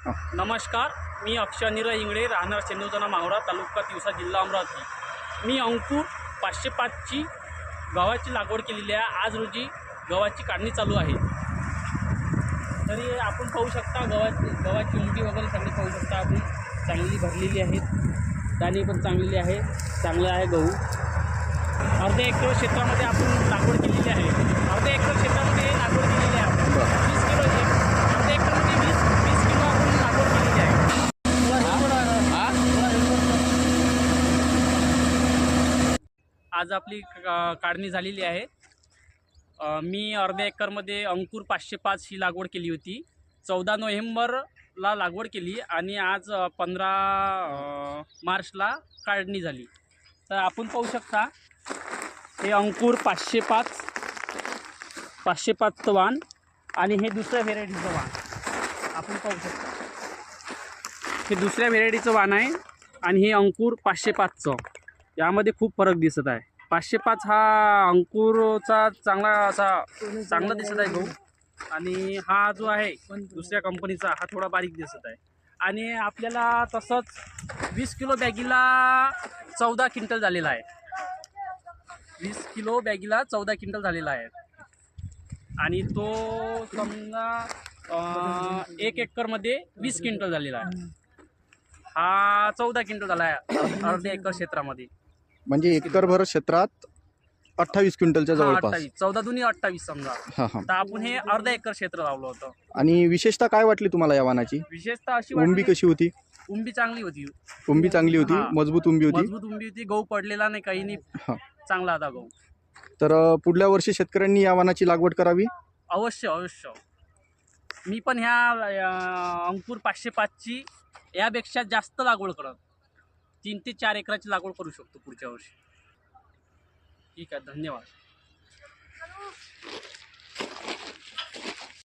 नमस्कार, मी अक्षय अनिरा इंगळे, राहणार चेन्नौजना मावळा, तालुका तिवसा, जिल्हा अमरावती। मी अंकुर 505ची गव्हाची लागवड केलेली आहे। आज रोजी गव्हाची काढणी चालू आहे। तरी आपण पाहू शकता गव्हाची उंची वगैरे सगळी पाहू शकता आपण, चांगली भरलेली आहे, दाणे पण चांगलेली आहे, चांगलं आहे गहू। अर्ध्या एकर क्षेत्रामध्ये आपण लागवड केलेली आहे। अर्ध्या एकर क्षेत्रामध्ये लागवड केलेली आहे आपण 20 किलो, अर्ध्या एकरमध्ये 20 किलो आपण लागवड केलेली आहे। आज आपली काढणी झालेली आहे। मी अर्ध्या एकरमध्ये अंकुर 505 ही लागवड केली होती। 14 नोव्हेंबरला लागवड केली आणि आज 15 मार्चला काढणी झाली। तर आपण पाहू शकता हे अंकुर 505चं वाण आणि हे दुसऱ्या व्हेरायटीचं वाण आपण पाहू शकता। हे दुसऱ्या व्हेरायटीचं वाण आहे आणि हे अंकुर 505चं, यामध्ये खूप फरक दिसत आहे। 505 हा अंकुरचा चांगला दिसत आहे गहू, आणि हा जो आहे दुसऱ्या कंपनीचा हा थोडा बारीक दिसत आहे। आणि आपल्याला तसंच 20 किलो बॅगीला 14 क्विंटल झालेला आहे। 20 किलो बॅगीला 14 क्विंटल झालेला आहे। आणि तो समजा 1 एकरमध्ये 20 क्विंटल झालेला आहे। हा 14 क्विंटल झाला आहे अर्ध्या एकर क्षेत्रामध्ये। म्हणजे एकरभर क्षेत्रात 28 क्विंटलच्या जवळपास। 14 दुनी 28 समजा। तर आपण हे अर्धा एकर क्षेत्र लावलं होतं। आणि विशेषतः काय वाटली तुम्हाला या वाणाची? विशेषतः अशी उंबी कशी होती? उंबी चांगली होती। उंबी चांगली होती, मजबूत उंबी होती। मजबूत उंबी होती, गहू पडलेला नाही, काही नाही, चांगला होता गहू। तर पुढल्या वर्षी शेतकऱ्यांनी या वाणाची लागवड करावी। अवश्य अवश्य। मी पण ह्या अंकुर 505ची यापेक्षा जास्त लागवड करत, 3 ते 4 एकराची लागवड करू शकतो पुढच्या वर्षी। ठीक आहे, धन्यवाद।